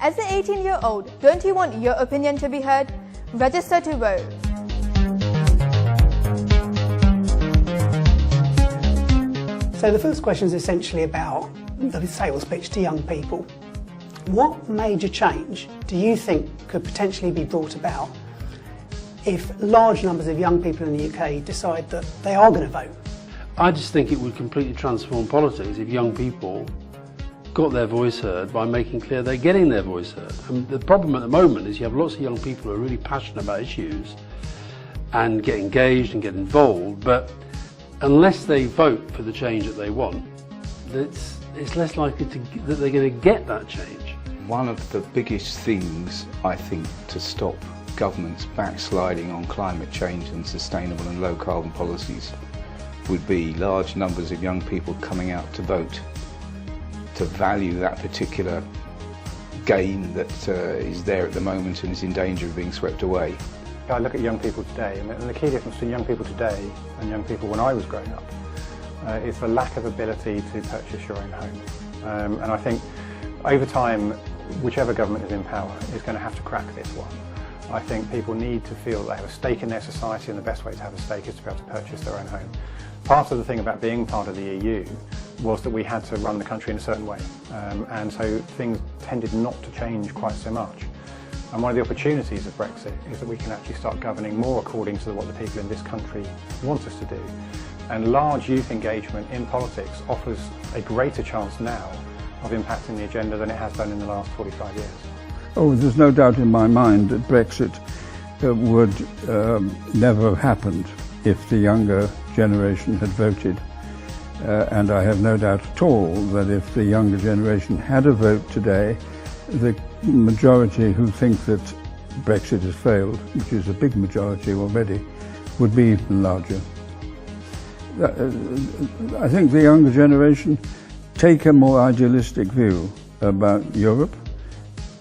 As an 18-year-old, don't you want your opinion to be heard? Register to vote. So the first question is essentially about the sales pitch to young people. What major change do you think could potentially be brought about if large numbers of young people in the UK decide that they are going to vote? I just think it would completely transform politics if young people got their voice heard by making clear they're getting their voice heard. And the problem at the moment is you have lots of young people who are really passionate about issues and get engaged and get involved, but unless they vote for the change that they want, it's less likely that they're going to get that change. One of the biggest things, I think, to stop governments backsliding on climate change and sustainable and low carbon policies would be large numbers of young people coming out to vote, to value that particular gain that is there at the moment and is in danger of being swept away. I look at young people today, and the key difference between young people today and young people when I was growing up is the lack of ability to purchase your own home. And I think over time, whichever government is in power is going to have to crack this one. I think people need to feel they have a stake in their society, and the best way to have a stake is to be able to purchase their own home. Part of the thing about being part of the EU was that we had to run the country in a certain way, and so things tended not to change quite so much. And one of the opportunities of Brexit is that we can actually start governing more according to what the people in this country want us to do. And large youth engagement in politics offers a greater chance now of impacting the agenda than it has done in the last 45 years. Oh, there's no doubt in my mind that Brexit would never have happened if the younger generation had voted. And I have no doubt at all that if the younger generation had a vote today, the majority who think that Brexit has failed, which is a big majority already, would be even larger. I think the younger generation take a more idealistic view about Europe,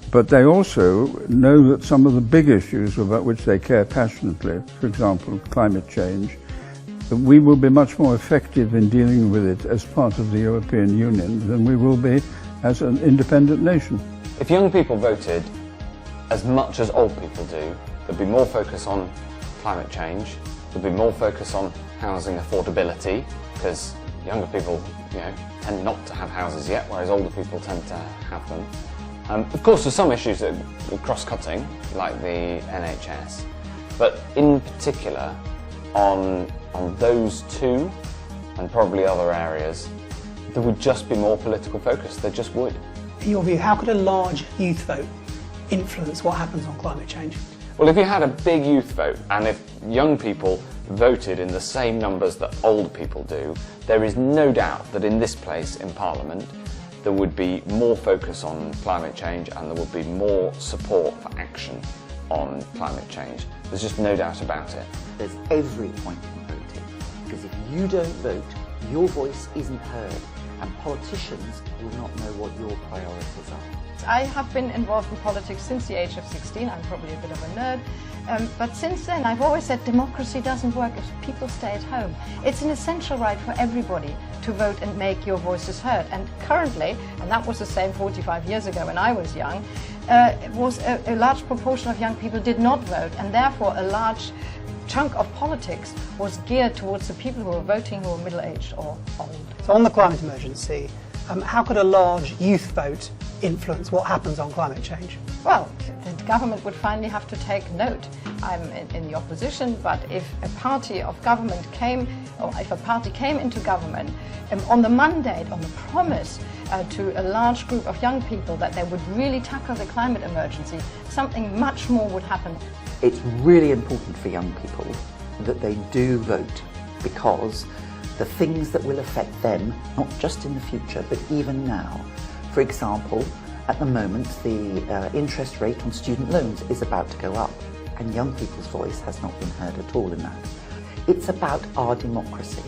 but they also know that some of the big issues about which they care passionately, for example, climate change, we will be much more effective in dealing with it as part of the European Union than we will be as an independent nation. If young people voted as much as old people do, there'd be more focus on climate change, there'd be more focus on housing affordability, because younger people, tend not to have houses yet, whereas older people tend to have them. Of course, there's some issues that are cross-cutting, like the NHS, but in particular, on those two, and probably other areas, there would just be more political focus. There just would. In your view, how could a large youth vote influence what happens on climate change? Well, if you had a big youth vote, and if young people voted in the same numbers that old people do, there is no doubt that in this place, in Parliament, there would be more focus on climate change and there would be more support for action on climate change. There's just no doubt about it. There's every point in voting, because if you don't vote, your voice isn't heard, and politicians will not know what your priorities are. I have been involved in politics since the age of 16. I'm probably a bit of a nerd, but since then I've always said democracy doesn't work if people stay at home. It's an essential right for everybody to vote and make your voices heard. And currently, and that was the same 45 years ago when I was young, a large proportion of young people did not vote, and therefore a large chunk of politics was geared towards the people who were voting who were middle-aged or old. So on the climate emergency, how could a large youth vote influence what happens on climate change? Well, the government would finally have to take note. I'm in the opposition, but if a party of government came, or if a party came into government on the mandate, on the promise to a large group of young people that they would really tackle the climate emergency, something much more would happen. It's really important for young people that they do vote, because the things that will affect them, not just in the future, but even now. For example, at the moment, the interest rate on student loans is about to go up, and young people's voice has not been heard at all in that. It's about our democracy,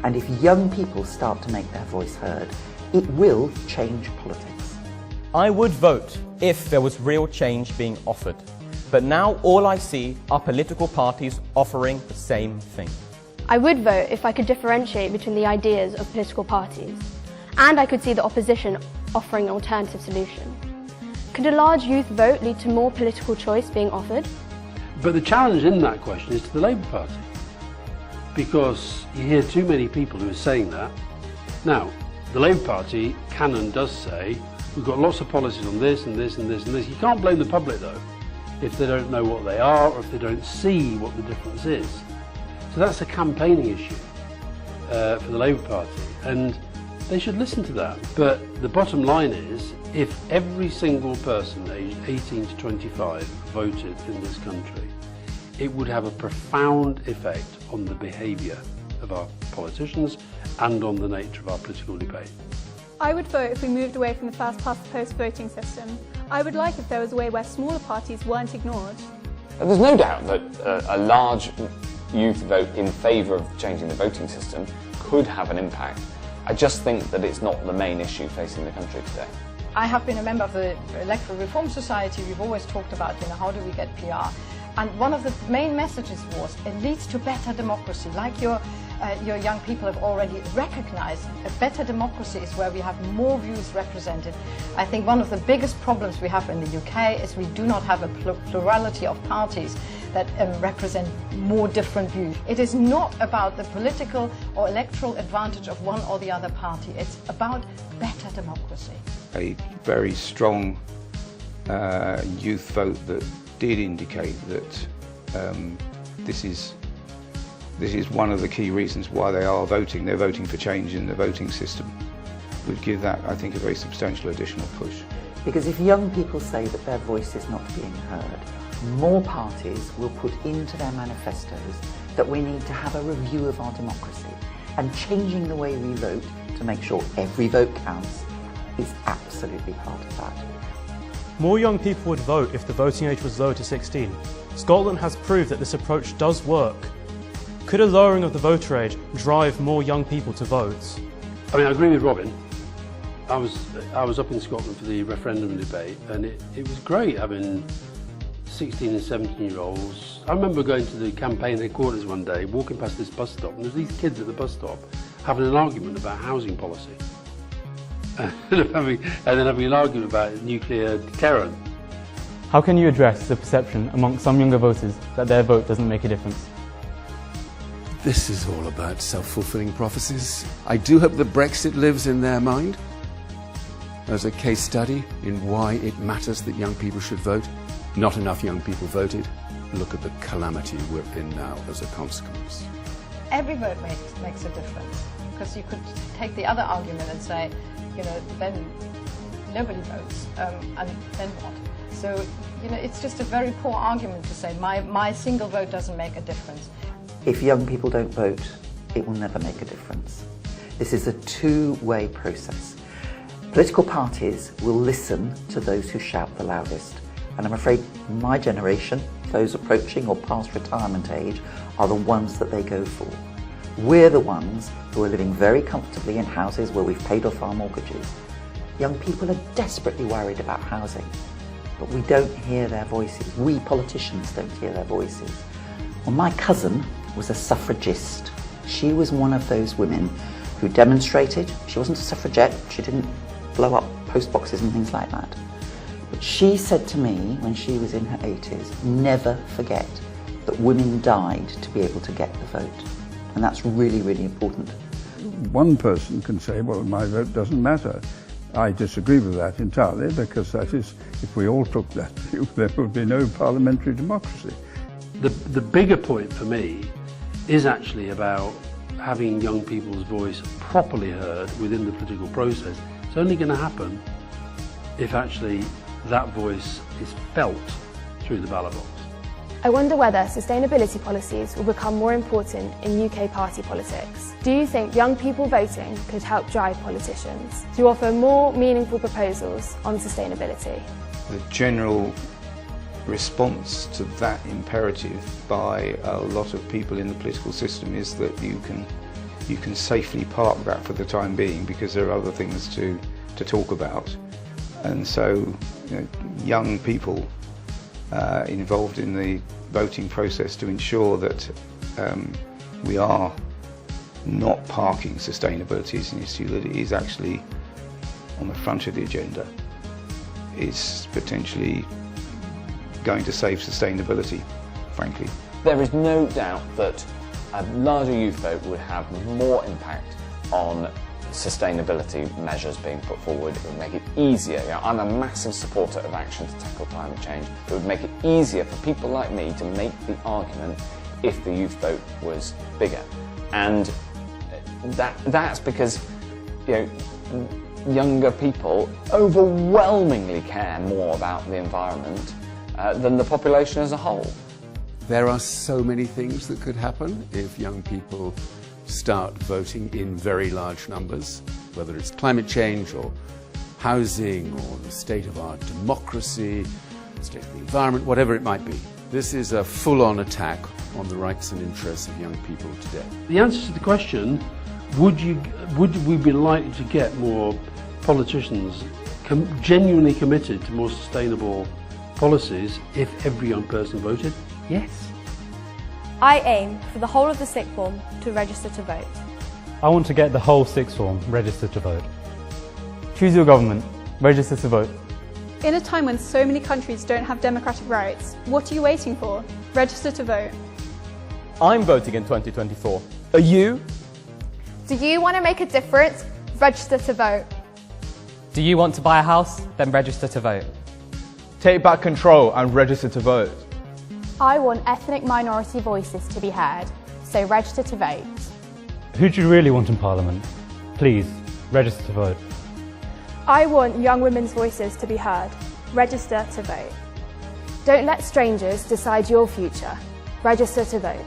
and if young people start to make their voice heard, it will change politics. I would vote if there was real change being offered, but now all I see are political parties offering the same thing. I would vote if I could differentiate between the ideas of political parties, and I could see the opposition offering an alternative solution. Could a large youth vote lead to more political choice being offered? But the challenge in that question is to the Labour Party, because you hear too many people who are saying that. Now, the Labour Party can and does say, we've got lots of policies on this and this and this and this. You can't blame the public though, if they don't know what they are or if they don't see what the difference is. So that's a campaigning issue for the Labour Party, and they should listen to that. But the bottom line is, if every single person aged 18 to 25 voted in this country, it would have a profound effect on the behaviour of our politicians and on the nature of our political debate. I would vote if we moved away from the first-past-the-post voting system. I would like if there was a way where smaller parties weren't ignored. There's no doubt that a large youth vote in favour of changing the voting system could have an impact. I just think that it's not the main issue facing the country today. I have been a member of the Electoral Reform Society. We've always talked about, how do we get PR? And one of the main messages was, it leads to better democracy. Like your young people have already recognized, a better democracy is where we have more views represented. I think one of the biggest problems we have in the UK is we do not have a plurality of parties that represent more different views. It is not about the political or electoral advantage of one or the other party. It's about better democracy. A very strong youth vote that did indicate that this is one of the key reasons why they are voting. They're voting for change in the voting system. Would give that, I think, a very substantial additional push. Because if young people say that their voice is not being heard, more parties will put into their manifestos that we need to have a review of our democracy, and changing the way we vote to make sure every vote counts is absolutely part of that. More young people would vote if the voting age was lowered to 16. Scotland has proved that this approach does work. Could a lowering of the voter age drive more young people to vote? I mean, I agree with Robin. I was up in Scotland for the referendum debate, and it was great having 16 and 17-year-olds. I remember going to the campaign headquarters one day, walking past this bus stop, and there's these kids at the bus stop having an argument about housing policy. and then having an argument about nuclear deterrent. How can you address the perception amongst some younger voters that their vote doesn't make a difference? This is all about self-fulfilling prophecies. I do hope that Brexit lives in their mind as a case study in why it matters that young people should vote. Not enough young people voted. Look at the calamity we're in now as a consequence. Every vote makes a difference, because you could take the other argument and say, then nobody votes, and then what? So, it's just a very poor argument to say my single vote doesn't make a difference. If young people don't vote, it will never make a difference. This is a two-way process. Political parties will listen to those who shout the loudest. And I'm afraid my generation, those approaching or past retirement age, are the ones that they go for. We're the ones who are living very comfortably in houses where we've paid off our mortgages. Young people are desperately worried about housing, but we don't hear their voices. We politicians don't hear their voices. Well, my cousin was a suffragist. She was one of those women who demonstrated. She wasn't a suffragette, she didn't blow up post boxes and things like that. But she said to me when she was in her 80s, never forget that women died to be able to get the vote. And that's really, really important. One person can say, well, my vote doesn't matter. I disagree with that entirely, because that is, if we all took that view, there would be no parliamentary democracy. The bigger point for me is actually about having young people's voice properly heard within the political process. It's only going to happen if actually that voice is felt through the ballot box. I wonder whether sustainability policies will become more important in UK party politics. Do you think young people voting could help drive politicians to offer more meaningful proposals on sustainability? The general response to that imperative by a lot of people in the political system is that you can safely park that for the time being, because there are other things to talk about. And so young people involved in the voting process to ensure that we are not parking sustainability as an issue, that it is actually on the front of the agenda, is potentially going to save sustainability, frankly. There is no doubt that a larger youth vote would have more impact on sustainability measures being put forward. It would make it easier. You know, I'm a massive supporter of action to tackle climate change. It would make it easier for people like me to make the argument if the youth vote was bigger. And that's because, you know, younger people overwhelmingly care more about the environment than the population as a whole. There are so many things that could happen if young people start voting in very large numbers, whether it's climate change or housing or the state of our democracy, the state of the environment, whatever it might be. This is a full-on attack on the rights and interests of young people today. The answer to the question, would we be likely to get more politicians genuinely committed to more sustainable policies if every young person voted? Yes. I aim for the whole of the sixth form to register to vote. I want to get the whole sixth form registered to vote. Choose your government, register to vote. In a time when so many countries don't have democratic rights, what are you waiting for? Register to vote. I'm voting in 2024. Are you? Do you want to make a difference? Register to vote. Do you want to buy a house? Then register to vote. Take back control and register to vote. I want ethnic minority voices to be heard, so register to vote. Who do you really want in Parliament? Please, register to vote. I want young women's voices to be heard. Register to vote. Don't let strangers decide your future. Register to vote.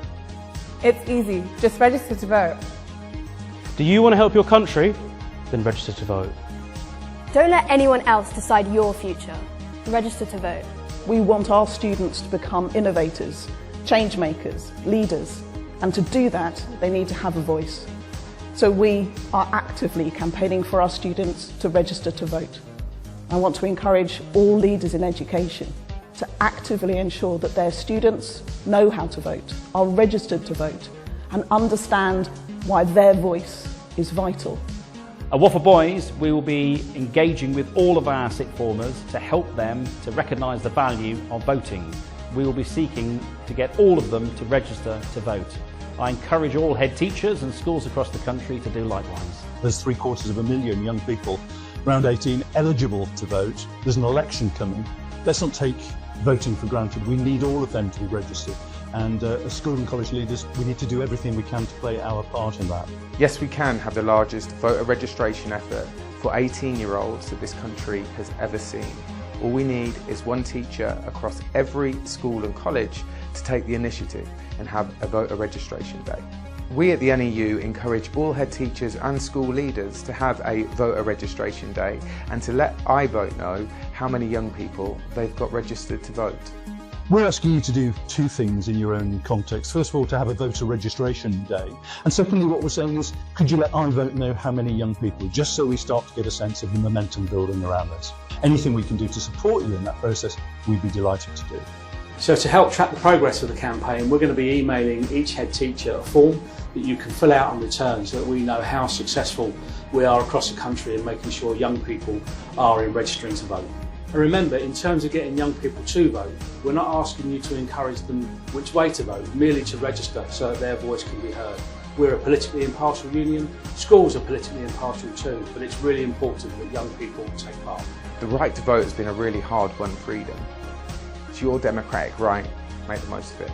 It's easy. Just register to vote. Do you want to help your country? Then register to vote. Don't let anyone else decide your future. Register to vote. We want our students to become innovators, change makers, leaders, and to do that they need to have a voice. So we are actively campaigning for our students to register to vote. I want to encourage all leaders in education to actively ensure that their students know how to vote, are registered to vote, and understand why their voice is vital. At What4 Boys, we will be engaging with all of our sixth formers to help them to recognise the value of voting. We will be seeking to get all of them to register to vote. I encourage all head teachers and schools across the country to do likewise. There's 750,000 young people, around 18, eligible to vote. There's an election coming. Let's not take voting for granted. We need all of them to be registered. And as school and college leaders, we need to do everything we can to play our part in that. Yes, we can have the largest voter registration effort for 18-year-olds that this country has ever seen. All we need is one teacher across every school and college to take the initiative and have a voter registration day. We at the NEU encourage all head teachers and school leaders to have a voter registration day and to let iVote know how many young people they've got registered to vote. We're asking you to do two things in your own context. First of all, to have a voter registration day. And secondly, what we're saying is, could you let iVote know how many young people, just so we start to get a sense of the momentum building around this. Anything we can do to support you in that process, we'd be delighted to do. So to help track the progress of the campaign, we're going to be emailing each head teacher a form that you can fill out and return so that we know how successful we are across the country in making sure young people are in registering to vote. And remember, in terms of getting young people to vote, we're not asking you to encourage them which way to vote, merely to register so that their voice can be heard. We're a politically impartial union, schools are politically impartial too, but it's really important that young people take part. The right to vote has been a really hard-won freedom. It's your democratic right, make the most of it.